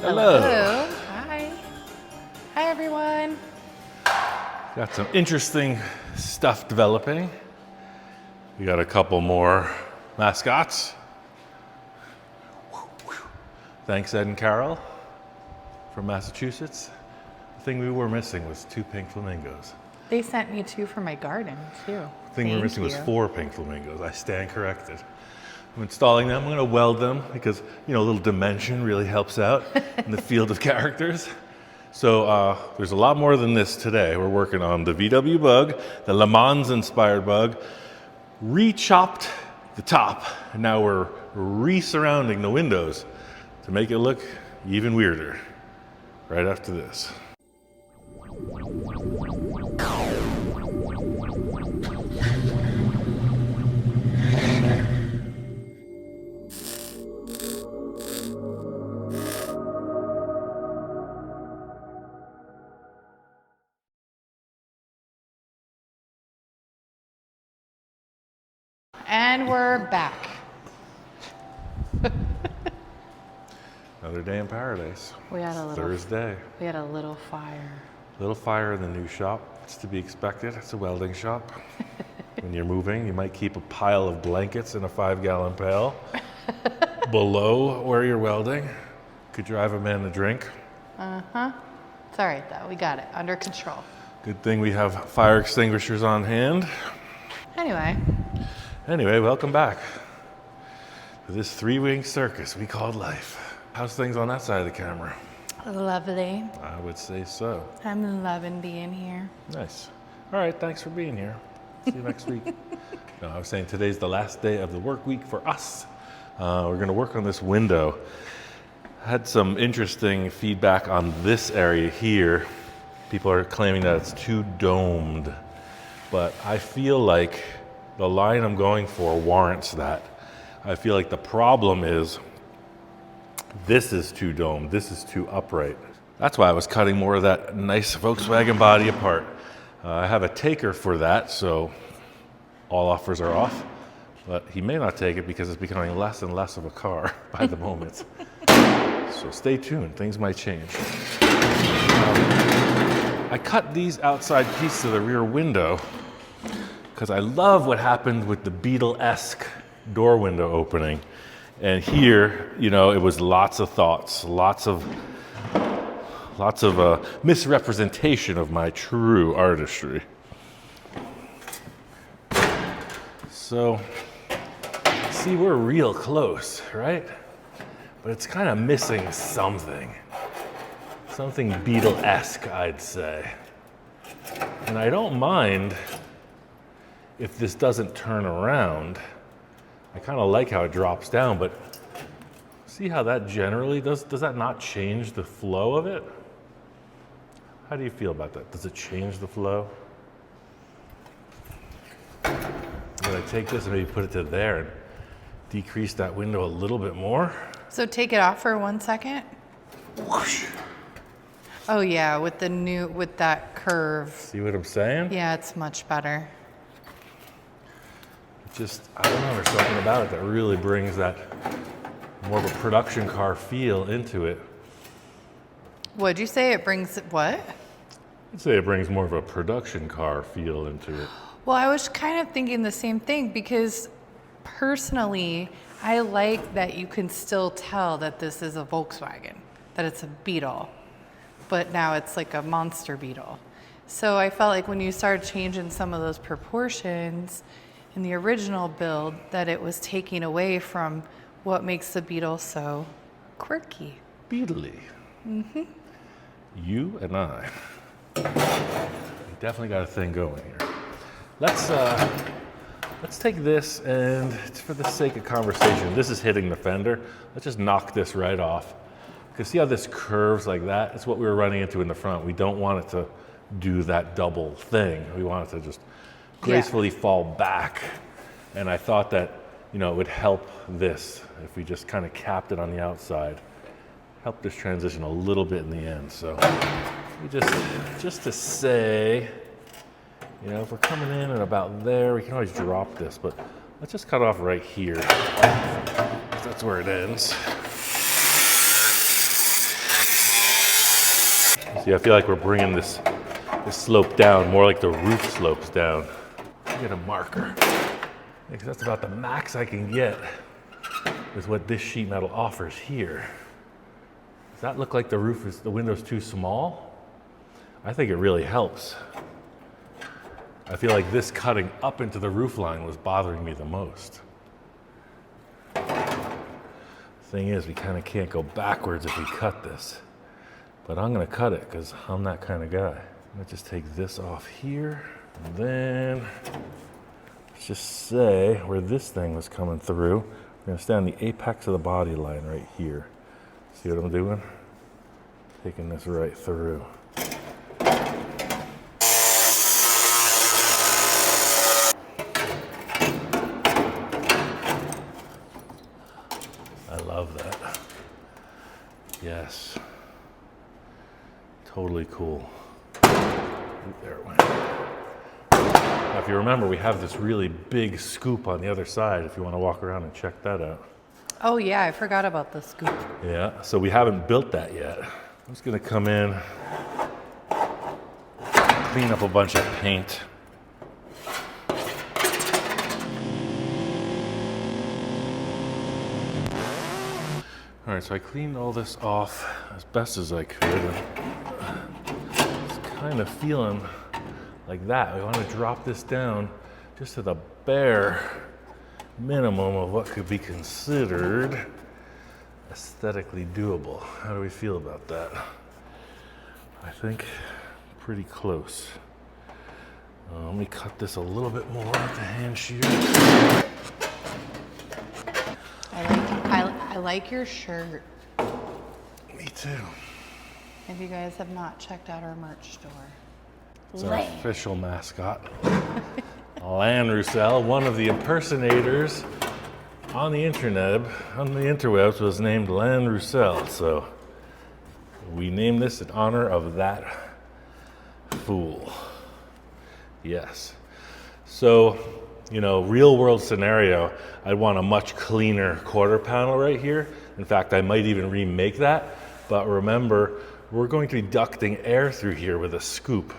Hello. Hi. Hi, everyone. Got some interesting stuff developing. We got a couple more mascots. Thanks, Ed and Carol from Massachusetts. The thing we were missing was 2 pink flamingos. They sent me 2 for my garden, too. The thing we were missing was 4 pink flamingos. I stand corrected. I'm installing them. I'm going to weld them because, a little dimension really helps out in the field of characters. So there's a lot more than this today. We're working on the VW bug, the Le Mans-inspired bug, re-chopped the top, and now we're re-surrounding the windows to make it look even weirder right after this. And we're back. Another day in paradise. We had a little Thursday. We had a little fire. Little fire in the new shop. It's to be expected. It's a welding shop. When you're moving, you might keep a pile of blankets in a 5-gallon pail below where you're welding. Could drive a man a drink. Uh-huh. It's all right, though. We got it under control. Good thing we have fire extinguishers on hand. Anyway, welcome back to this 3-winged circus we called life. How's things on that side of the camera? Lovely. I would say so. I'm loving being here. Nice. All right, thanks for being here. See you next week. No, I was saying today's the last day of the work week for us. We're going to work on this window. I had some interesting feedback on this area here. People are claiming that it's too domed, but I feel like the line I'm going for warrants that. I feel like the problem is this is too domed, this is too upright. That's why I was cutting more of that nice Volkswagen body apart. I have a taker for that, so all offers are off, but he may not take it because it's becoming less and less of a car by the moment. So stay tuned, things might change. I cut these outside pieces of the rear window because I love what happened with the Beetle-esque door window opening. And here, it was lots of thoughts, lots of misrepresentation of my true artistry. So, see, we're real close, right? But it's kind of missing something. Something Beetle-esque, I'd say. And I don't mind if this doesn't turn around. I kind of like how it drops down, but see how that generally, does that not change the flow of it? How do you feel about that? Does it change the flow? I'm gonna take this and maybe put it to there and decrease that window a little bit more. So take it off for 1 second. Whoosh. Oh yeah, with that curve. See what I'm saying? Yeah, it's much better. I don't know, there's something about it that really brings that more of a production car feel into it. What'd you say? It brings what? I'd say it brings more of a production car feel into it. Well, I was kind of thinking the same thing because personally, I like that you can still tell that this is a Volkswagen, that it's a Beetle, but now it's like a monster Beetle. So I felt like when you started changing some of those proportions in the original build, that it was taking away from what makes the Beetle so quirky. Beetle-y. Mm-hmm. You and I. We definitely got a thing going here. Let's take this and, for the sake of conversation, this is hitting the fender. Let's just knock this right off. Because see how this curves like that? It's what we were running into in the front. We don't want it to do that double thing. We want it to just gracefully fall back. And I thought that, it would help this if we just kind of capped it on the outside. Help this transition a little bit in the end. So we just to say, if we're coming in at about there, we can always drop this, but let's just cut off right here. That's where it ends. See, I feel like we're bringing this slope down, more like the roof slopes down. Get a marker, because that's about the max I can get with what this sheet metal offers here. Does that look like the window's too small? I think it really helps. I feel like this cutting up into the roof line was bothering me the most. Thing is, we kind of can't go backwards if we cut this. But I'm gonna cut it because I'm that kind of guy. I'm gonna just take this off here, and then let's just say where this thing was coming through, we're gonna stay on the apex of the body line right here. See what I'm doing? Taking this right through. I love that. Yes. Totally cool. There it went. Now, if you remember, we have this really big scoop on the other side if you want to walk around and check that out. Oh yeah, I forgot about the scoop. Yeah, so we haven't built that yet. I'm just gonna come in, clean up a bunch of paint. All right, so I cleaned all this off as best as I could. It's kind of feeling like that. We want to drop this down just to the bare minimum of what could be considered aesthetically doable. How do we feel about that? I think pretty close. Let me cut this a little bit more with the hand shear. I like your shirt. Me too. If you guys have not checked out our merch store. It's our official mascot. Lan Roussel, one of the impersonators on the interwebs was named Lan Roussel. So we named this in honor of that fool. Yes. So, you know, real world scenario, I'd want a much cleaner quarter panel right here. In fact, I might even remake that. But remember, we're going to be ducting air through here with a scoop.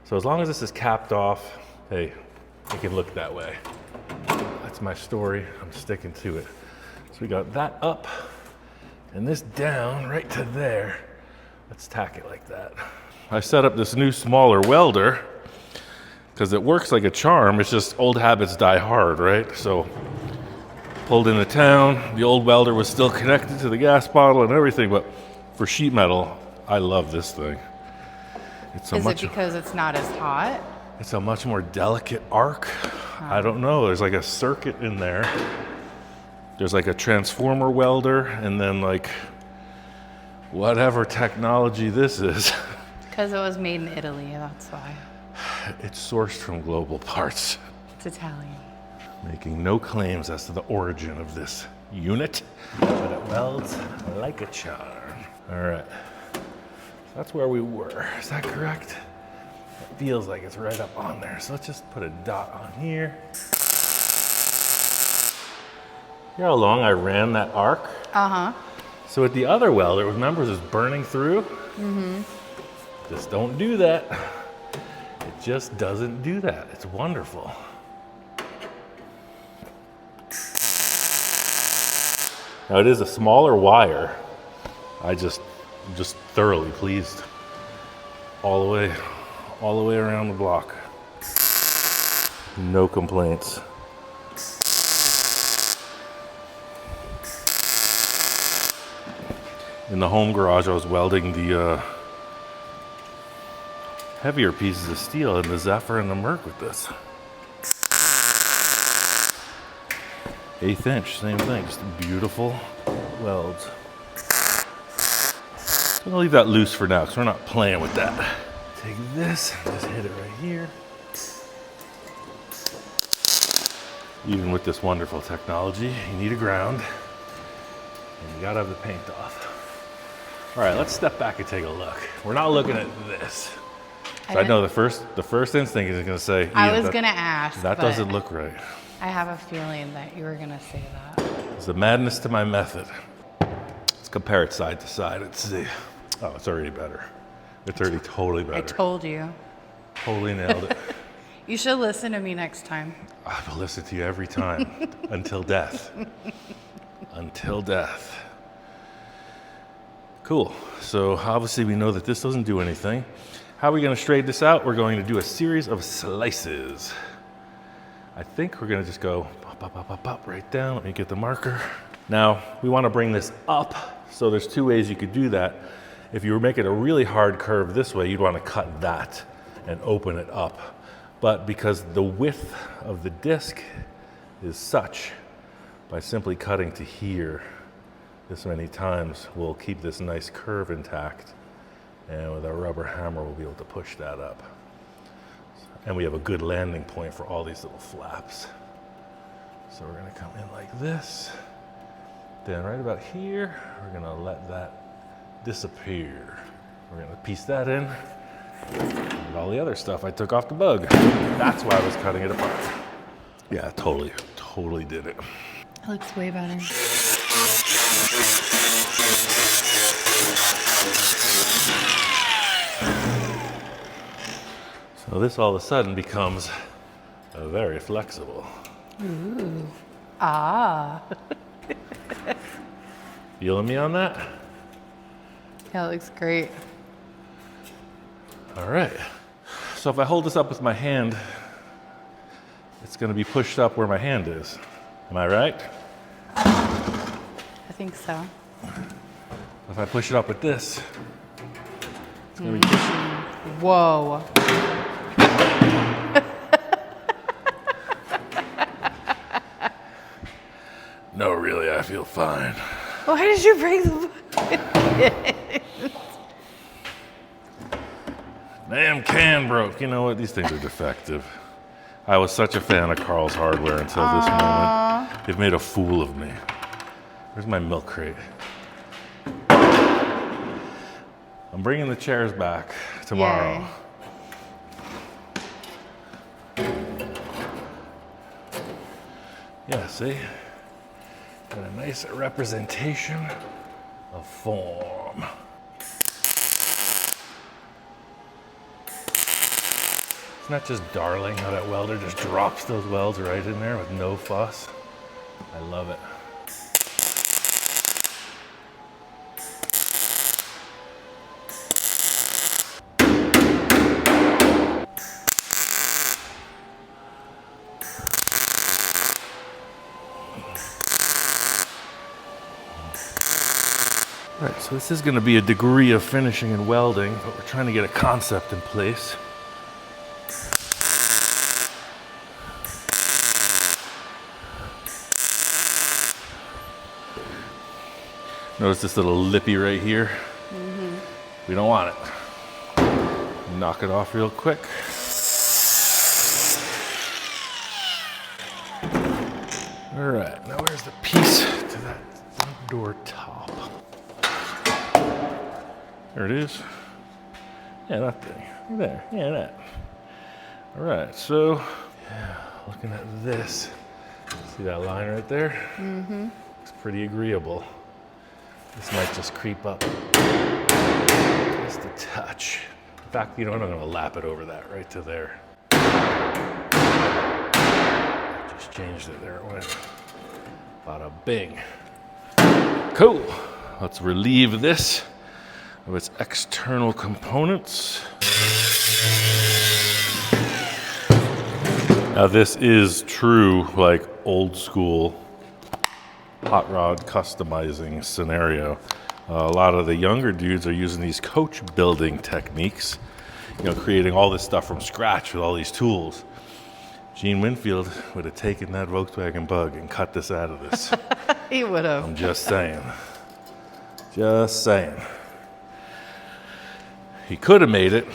So as long as this is capped off, hey, it can look that way. That's my story, I'm sticking to it. So we got that up and this down right to there. Let's tack it like that. I set up this new smaller welder because it works like a charm. It's just old habits die hard, right? So pulled into town, the old welder was still connected to the gas bottle and everything, but for sheet metal, I love this thing. Is it because it's not as hot? It's a much more delicate arc. I don't know, there's like a circuit in there. There's like a transformer welder and then like whatever technology this is. Because it was made in Italy, that's why. It's sourced from global parts. It's Italian. Making no claims as to the origin of this unit, but it welds like a charm. All right, that's where we were. Is that correct? It feels like it's right up on there. So let's just put a dot on here. You know how long I ran that arc? Uh-huh. So with the other welder, remember it was burning through? Mm-hmm. Just don't do that. It just doesn't do that. It's wonderful. Now it is a smaller wire. I'm just thoroughly pleased. All the way around the block. No complaints. In the home garage, I was welding the heavier pieces of steel in the Zephyr and the Merc with this. 1/8 inch, same thing, just beautiful welds. I'm gonna leave that loose for now because we're not playing with that. Take this, just hit it right here. Even with this wonderful technology, you need a ground and you gotta have the paint off. All right, let's step back and take a look. We're not looking at this. So I know the first instinct is gonna say, I was gonna ask. That doesn't look right. I have a feeling that you were gonna say that. It's a madness to my method. Let's compare it side to side and see. Oh, it's already better. It's already totally I better. told you. Totally nailed it. You should listen to me next time. I will listen to you every time until death. Until death. Cool. So obviously we know that this doesn't do anything. How are we going to straighten this out? We're going to do a series of slices. I think we're going to just go pop, right down. Let me get the marker. Now we want to bring this up. So there's two ways you could do that. If you were making a really hard curve this way, you'd want to cut that and open it up. But because the width of the disc is such, by simply cutting to here this many times, we'll keep this nice curve intact. And with our rubber hammer, we'll be able to push that up. And we have a good landing point for all these little flaps. So we're gonna come in like this. Then right about here, we're gonna let that disappear. We're gonna piece that in. And all the other stuff I took off the bug. That's why I was cutting it apart. Yeah, totally did it. It looks way better. So this all of a sudden becomes very flexible. Ooh. Ah. Feeling me on that? Yeah, it looks great. All right. So if I hold this up with my hand, it's going to be pushed up where my hand is. Am I right? I think so. If I push it up with this, it's going to be pushed. Whoa. No, really, I feel fine. Why did you bring the Damn can broke. You know what? These things are defective. I was such a fan of Carl's Hardware until this moment. They've made a fool of me. Where's my milk crate? I'm bringing the chairs back tomorrow. Yeah, see? Got a nice representation of form. Isn't that just darling how that welder just drops those welds right in there with no fuss? I love it. All right, so this is going to be a degree of finishing and welding, but we're trying to get a concept in place. Notice this little lippy right here? We don't want it. Knock it off real quick. All right, now where's the piece to that front door top? There it is. Yeah, that thing. Right there. Yeah, that. All right, so yeah, looking at this, see that line right there? Mm-hmm. It's pretty agreeable. This might just creep up just a touch. In fact, you know what? I'm going to lap it over that right to there. Just changed it. There it went. Bada bing. Cool. Let's relieve this of its external components. Now this is true, like old school hot rod customizing scenario. A lot of the younger dudes are using these coach building techniques, you know, creating all this stuff from scratch with all these tools. Gene Winfield would have taken that Volkswagen Bug and cut this out of this. He would have. I'm just saying. Just saying. He could have made it,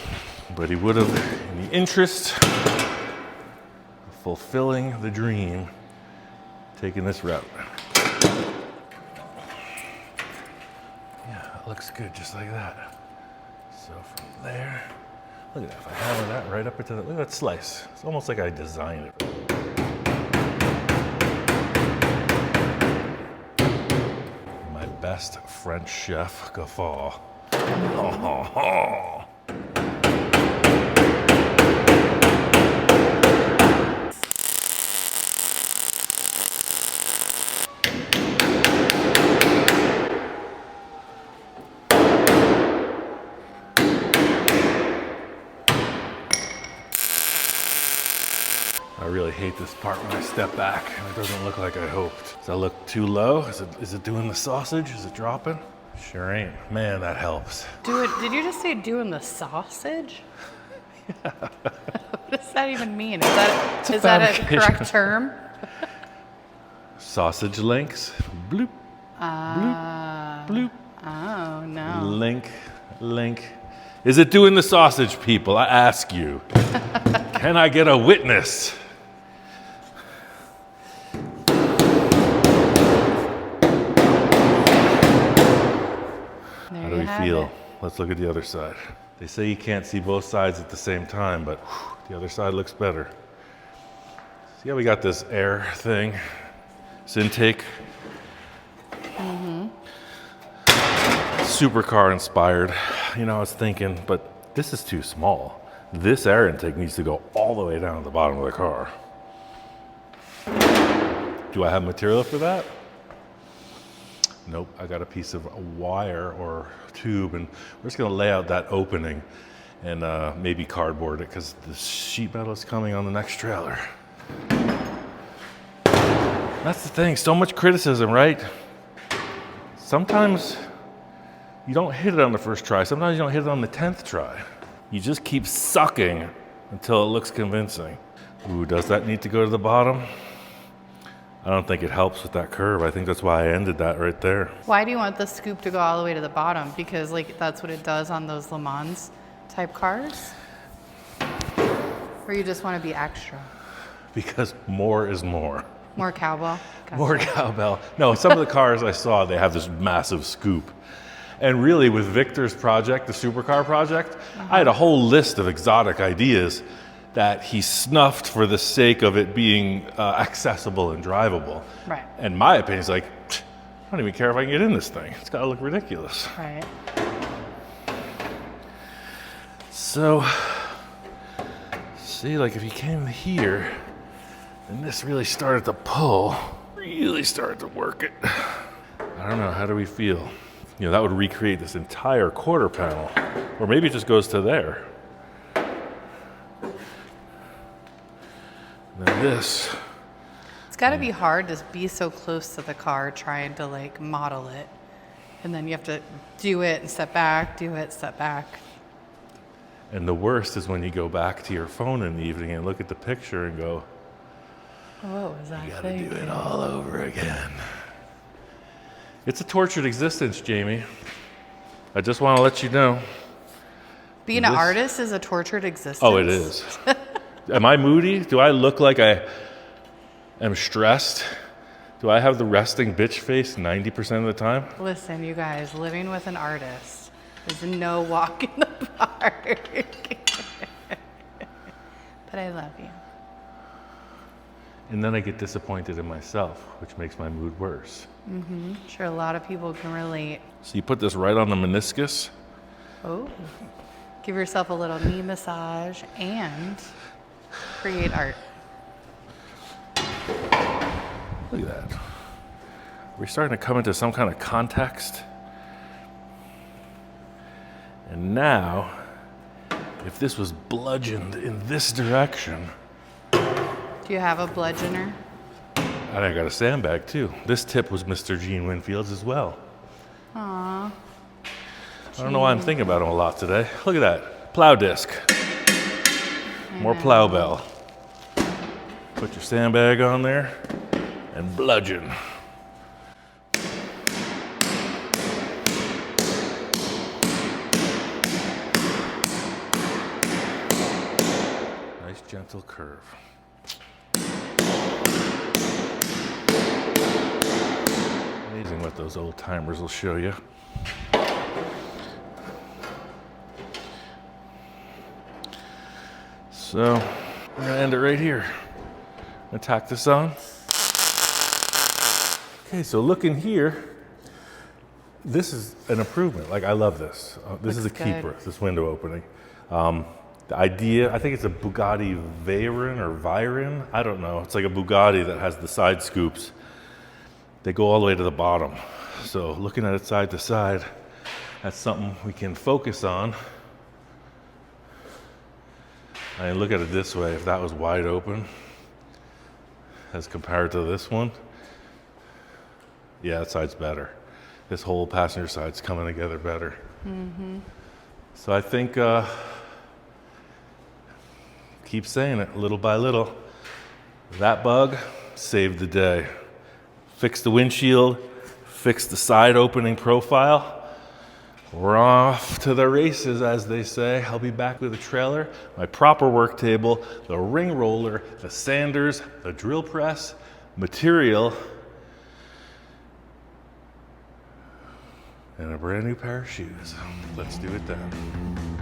but he would have, in the interest of fulfilling the dream, taken this route. Yeah, it looks good just like that. So from there, look at that. If I hammer that right up into that, look at that slice. It's almost like I designed it. My best French chef guffaw. I really hate this part when I step back and it doesn't look like I hoped. Does that look too low? Is it doing the sausage? Is it dropping? Sure ain't. Man, that helps. Did you just say doing the sausage? Yeah. What does that even mean? Is that a correct term? Sausage links. Bloop. Bloop. Bloop. Oh, no. Link. Is it doing the sausage, people? I ask you. Can I get a witness? How do we feel? Let's look at the other side. They say you can't see both sides at the same time, but the other side looks better. See how we got this air thing? This intake. Supercar inspired. You know, I was thinking, but this is too small. This air intake needs to go all the way down to the bottom of the car. Do I have material for that? Nope, I got a piece of wire or tube, and we're just gonna lay out that opening and maybe cardboard it because the sheet metal is coming on the next trailer. That's the thing, so much criticism, right? Sometimes you don't hit it on the first try. Sometimes you don't hit it on the 10th try. You just keep sucking until it looks convincing. Ooh, does that need to go to the bottom? I don't think it helps with that curve. I think that's why I ended that right there. Why do you want the scoop to go all the way to the bottom? Because like that's what it does on those Le Mans type cars? Or you just want to be extra? Because more is more. More cowbell? Gotcha. More cowbell. No, some of the cars I saw, they have this massive scoop. And really with Victor's project, the supercar project, I had a whole list of exotic ideas that he snuffed for the sake of it being accessible and drivable. Right. And my opinion is like, I don't even care if I can get in this thing. It's gotta look ridiculous. Right. So, see, like if you came here, and this really started to pull, really started to work it. I don't know, how do we feel? You know, that would recreate this entire quarter panel. Or maybe it just goes to there. And then this. It's got to be hard to be so close to the car trying to like model it. And then you have to do it and step back, do it, step back. And the worst is when you go back to your phone in the evening and look at the picture and go, What was that you gotta thing? do it all over again. It's a tortured existence, Jamie. I just want to let you know. Being an artist is a tortured existence. Oh, it is. Am I moody? Do I look like I am stressed? Do I have the resting bitch face 90% of the time? Listen, you guys, living with an artist is no walk in the park. But I love you. And then I get disappointed in myself, which makes my mood worse. Mm-hmm. Sure, a lot of people can relate. So you put this right on the meniscus. Oh, give yourself a little knee massage and create art. Look at that. We're starting to come into some kind of context. And now, if this was bludgeoned in this direction. Do you have a bludgeoner? And I got a sandbag too. This tip was Mr. Gene Winfield's as well. Aww. I don't know why I'm thinking about him a lot today. Look at that. Plow disc. More plow bell. Put your sandbag on there and bludgeon. Nice gentle curve. Amazing what those old timers will show you. So, we're gonna end it right here. I'm gonna tack this on. Okay, so looking here, this is an improvement. Like, I love this. This is a keeper, this window opening. The idea, I think it's a Bugatti Veyron or Veyron. I don't know. It's like a Bugatti that has the side scoops. They go all the way to the bottom. So looking at it side to side, that's something we can focus on. I mean, look at it this way. If that was wide open, as compared to this one. Yeah, that side's better. This whole passenger side's coming together better. So I think, keep saying it, little by little, that bug saved the day. Fixed the windshield, fixed the side opening profile. We're off to the races, as they say. I'll be back with a trailer, my proper work table, the ring roller, the sanders, the drill press, material, and a brand new pair of shoes. Let's do it then.